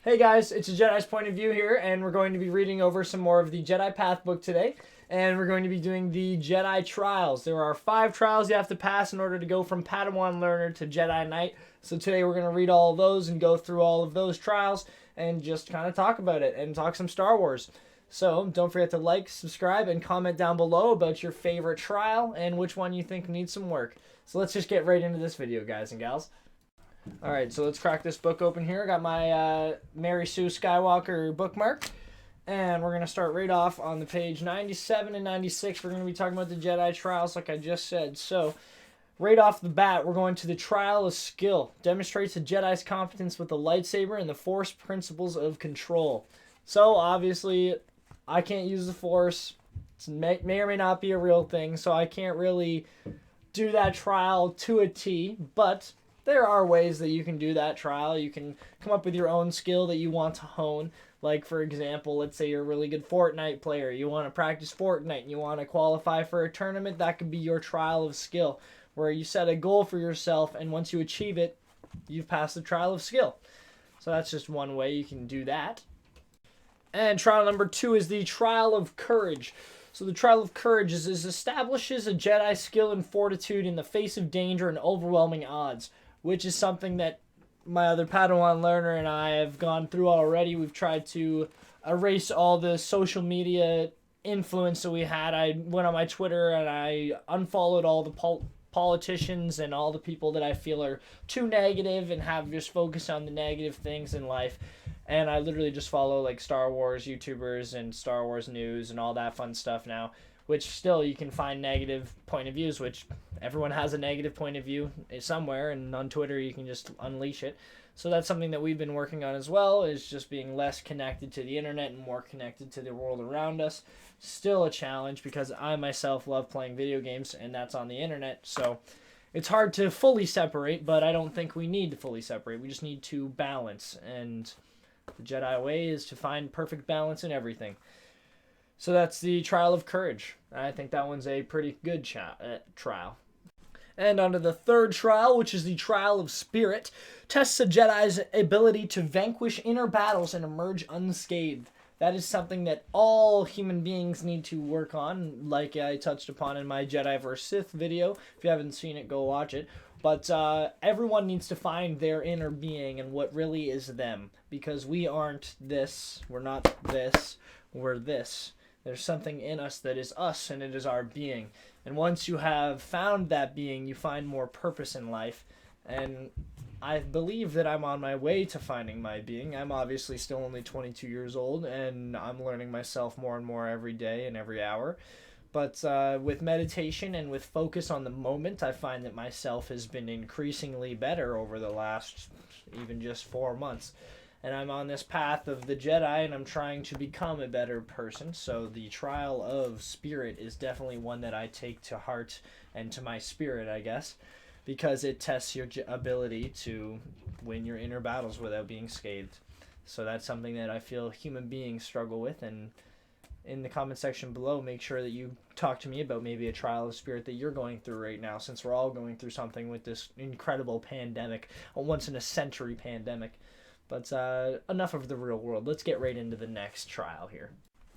Hey guys, it's a Jedi's point of view here, and we're going to be reading over some more of the Jedi Path book today, and we're going to be doing the Jedi Trials. There are 5 trials you have to pass in order to go from Padawan Learner to Jedi Knight. So today we're going to read all of those and go through all of those trials and just kind of talk about it and talk some Star Wars. So don't forget to like, subscribe, and comment down below about your favorite trial and which one you think needs some work. So let's just get right into this video, guys and gals. Alright, so let's crack this book open here. I got my Mary Sue Skywalker bookmark. And we're going to start right off on the page 97 and 96. We're going to be talking about the Jedi Trials like I just said. So, right off the bat, we're going to the Trial of Skill. Demonstrates a Jedi's competence with the lightsaber and the Force principles of control. So, obviously, I can't use the Force. It may or may not be a real thing, so I can't really do that trial to a T, but there are ways that you can do that trial. You can come up with your own skill that you want to hone. Like, for example, let's say you're a really good Fortnite player. You want to practice Fortnite and you want to qualify for a tournament. That could be your trial of skill, where you set a goal for yourself, and once you achieve it, you've passed the trial of skill. So that's just one way you can do that. And trial number 2 is the Trial of Courage. So the Trial of Courage establishes a Jedi skill and fortitude in the face of danger and overwhelming odds, which is something that my other Padawan learner and I have gone through already. We've tried to erase all the social media influence that we had. I went on my Twitter and I unfollowed all the politicians and all the people that I feel are too negative and have just focused on the negative things in life. And I literally just follow like Star Wars YouTubers and Star Wars news and all that fun stuff now, which still you can find negative point of views, which everyone has a negative point of view somewhere, and on Twitter you can just unleash it. So that's something that we've been working on as well, is just being less connected to the internet and more connected to the world around us. Still a challenge because I myself love playing video games, and that's on the internet, so it's hard to fully separate, but I don't think we need to fully separate. We just need to balance, and the Jedi way is to find perfect balance in everything. So that's the Trial of Courage. I think that one's a pretty good trial. And on to the third trial, which is the Trial of Spirit. Tests a Jedi's ability to vanquish inner battles and emerge unscathed. That is something that all human beings need to work on, like I touched upon in my Jedi vs. Sith video. If you haven't seen it, go watch it. But everyone needs to find their inner being and what really is them. Because we aren't this, we're not this, we're this. There's something in us that is us, and it is our being. And once you have found that being, you find more purpose in life. And I believe that I'm on my way to finding my being. I'm obviously still only 22 years old, and I'm learning myself more and more every day and every hour. But with meditation and with focus on the moment, I find that myself has been increasingly better over the last even just 4 months. And I'm on this path of the Jedi, and I'm trying to become a better person. So the Trial of Spirit is definitely one that I take to heart and to my spirit, I guess, because it tests your ability to win your inner battles without being scathed. So that's something that I feel human beings struggle with. And in the comment section below, make sure that you talk to me about maybe a trial of spirit that you're going through right now, since we're all going through something with this incredible pandemic, a once-in-a-century pandemic. But enough of the real world. Let's get right into the next trial here.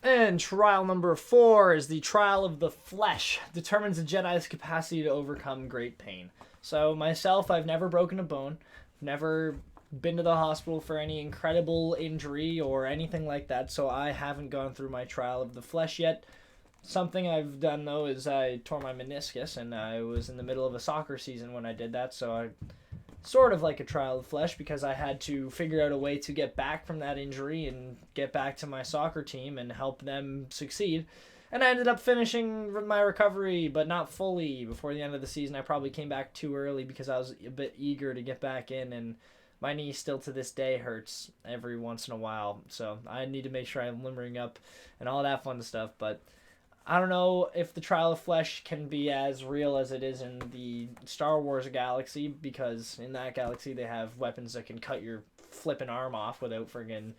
And trial number 4 is the Trial of the Flesh. Determines a Jedi's capacity to overcome great pain. So myself, I've never broken a bone. I've never been to the hospital for any incredible injury or anything like that. So I haven't gone through my Trial of the Flesh yet. Something I've done, though, is I tore my meniscus. And I was in the middle of a soccer season when I did that. So I sort of like a trial of flesh, because I had to figure out a way to get back from that injury and get back to my soccer team and help them succeed. And I ended up finishing my recovery, but not fully. Before the end of the season, I probably came back too early because I was a bit eager to get back in, and my knee still to this day hurts every once in a while. So I need to make sure I'm limbering up and all that fun stuff, but I don't know if the Trial of Flesh can be as real as it is in the Star Wars galaxy, because in that galaxy they have weapons that can cut your flipping arm off without friggin',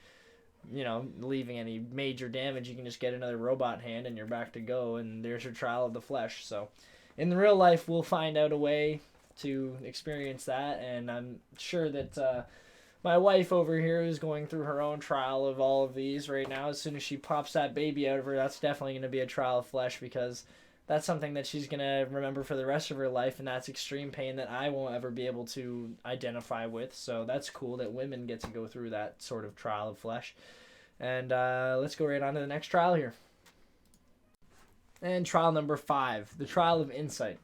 leaving any major damage. You can just get another robot hand and you're back to go, and there's your Trial of the Flesh. So in the real life, we'll find out a way to experience that, and I'm sure that my wife over here is going through her own trial of all of these right now. As soon as she pops that baby out of her, that's definitely going to be a trial of flesh, because that's something that she's going to remember for the rest of her life, and that's extreme pain that I won't ever be able to identify with. So that's cool that women get to go through that sort of trial of flesh. And let's go right on to the next trial here. And trial number 5, the trial of insight,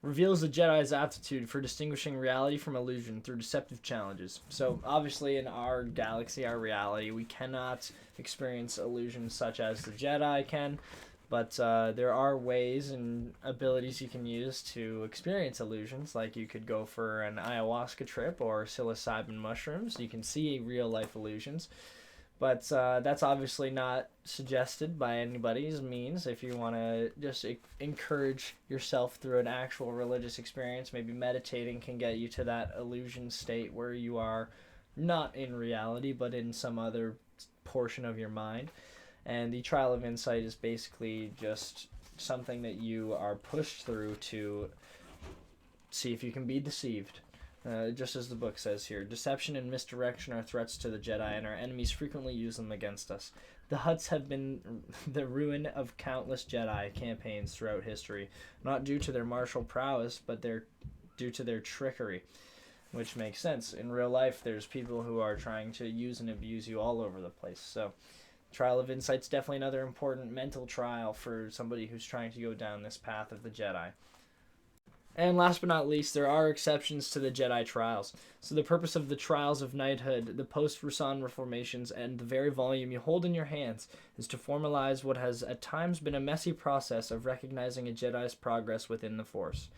reveals the Jedi's aptitude for distinguishing reality from illusion through deceptive challenges. So obviously in our galaxy, our reality, we cannot experience illusions such as the Jedi can, but there are ways and abilities you can use to experience illusions. Like you could go for an ayahuasca trip or psilocybin mushrooms. You can see real life illusions. But that's obviously not suggested by anybody's means. If you want to just encourage yourself through an actual religious experience, maybe meditating can get you to that illusion state where you are not in reality, but in some other portion of your mind. And the trial of insight is basically just something that you are pushed through to see if you can be deceived. Just as the book says here, deception and misdirection are threats to the Jedi, and our enemies frequently use them against us. The Hutts have been the ruin of countless Jedi campaigns throughout history, not due to their martial prowess, but due to their trickery, which makes sense. In real life, there's people who are trying to use and abuse you all over the place. So, trial of insight's definitely another important mental trial for somebody who's trying to go down this path of the Jedi. And last but not least, there are exceptions to the Jedi trials. So the purpose of the trials of knighthood, the post-Rasan reformations, and the very volume you hold in your hands is to formalize what has at times been a messy process of recognizing a Jedi's progress within the Force.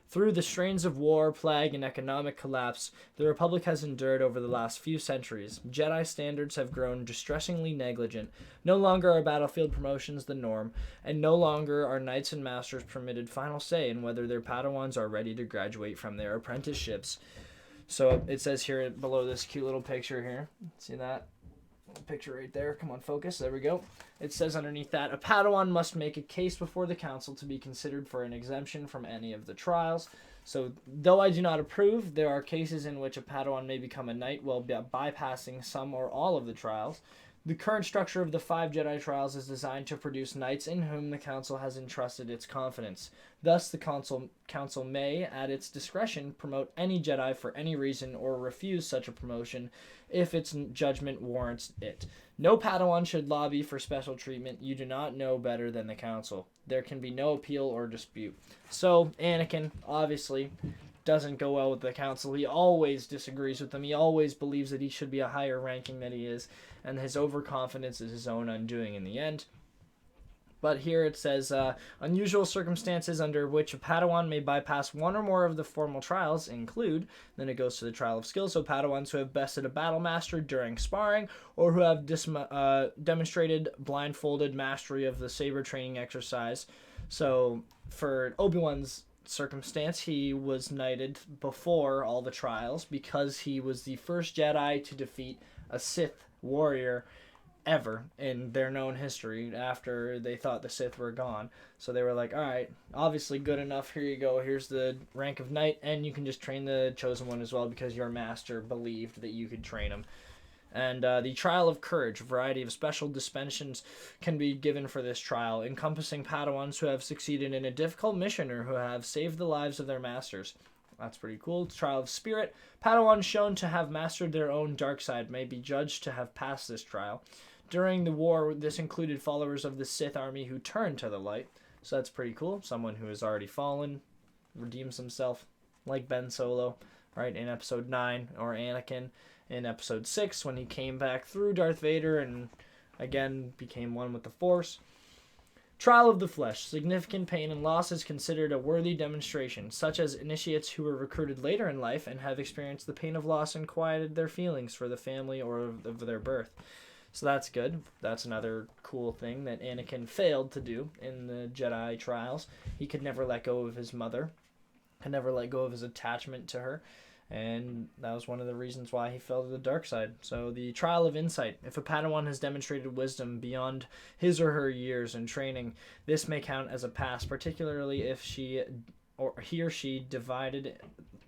Through the strains of war, plague, and economic collapse the Republic has endured over the last few centuries, Jedi standards have grown distressingly negligent. No longer are battlefield promotions the norm, and no longer are knights and masters permitted final say in whether their Padawans are ready to graduate from their apprenticeships. So it says here below this cute little picture here. See that? Picture right there. Come on, focus. There we go. It says underneath that, a Padawan must make a case before the council to be considered for an exemption from any of the trials. So, though I do not approve, there are cases in which a Padawan may become a knight while bypassing some or all of the trials. The current structure of the 5 Jedi trials is designed to produce knights in whom the council has entrusted its confidence. Thus, the council may, at its discretion, promote any Jedi for any reason or refuse such a promotion if its judgment warrants it. No Padawan should lobby for special treatment. You do not know better than the council. There can be no appeal or dispute. So, Anakin, obviously, doesn't go well with the council. He always disagrees with them. He always believes that he should be a higher ranking than he is, and his overconfidence is his own undoing in the end. But here it says, unusual circumstances under which a Padawan may bypass one or more of the formal trials include, then it goes to the trial of skill, so Padawans who have bested a battle master during sparring, or who have demonstrated blindfolded mastery of the saber training exercise. So for Obi-Wan's circumstance, he was knighted before all the trials because he was the first Jedi to defeat a Sith warrior ever in their known history after they thought the Sith were gone. So they were like, all right, obviously good enough. Here you go. Here's the rank of knight, and you can just train the chosen one as well because your master believed that you could train him. And the trial of courage, a variety of special dispensations can be given for this trial, encompassing Padawans who have succeeded in a difficult mission or who have saved the lives of their masters. That's pretty cool. Trial of spirit. Padawans shown to have mastered their own dark side may be judged to have passed this trial. During the war, this included followers of the Sith army who turned to the light. So that's pretty cool. Someone who has already fallen redeems himself, like Ben Solo, right, in Episode 9, or Anakin in Episode 6 when he came back through Darth Vader and again became one with the Force. Trial of the flesh. Significant pain and loss is considered a worthy demonstration, such as initiates who were recruited later in life and have experienced the pain of loss and quieted their feelings for the family or of their birth. So that's good. That's another cool thing that Anakin failed to do in the Jedi trials. He could never let go of his mother, could never let go of his attachment to her, and that was one of the reasons why he fell to the dark side. So the trial of insight. If a Padawan has demonstrated wisdom beyond his or her years and training, this may count as a pass, particularly if he or she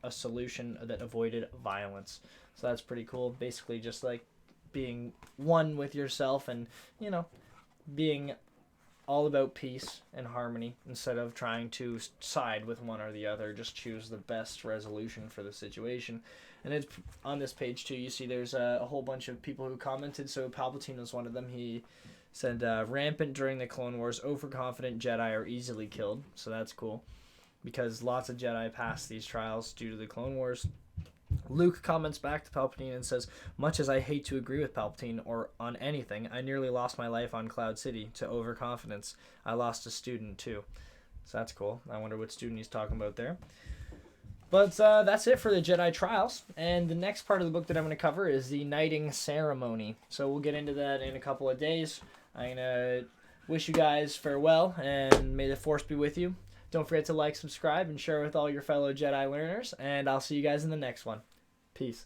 a solution that avoided violence. So that's pretty cool. Basically, just like being one with yourself and, you know, being all about peace and harmony instead of trying to side with one or the other. Just choose the best resolution for the situation. And it's on this page too. You see there's a whole bunch of people who commented. So Palpatine was one of them. He said, rampant during the Clone Wars, overconfident Jedi are easily killed. So that's cool, because lots of Jedi passed these trials due to the Clone Wars. Luke comments back to Palpatine and says, much as I hate to agree with Palpatine or on anything, I nearly lost my life on Cloud City to overconfidence. I lost a student too. So that's cool. I wonder what student he's talking about there. But that's it for the Jedi Trials. And the next part of the book that I'm going to cover is the Knighting Ceremony. So we'll get into that in a couple of days. I'm going to wish you guys farewell, and may the Force be with you. Don't forget to like, subscribe, and share with all your fellow Jedi learners. And I'll see you guys in the next one. Peace.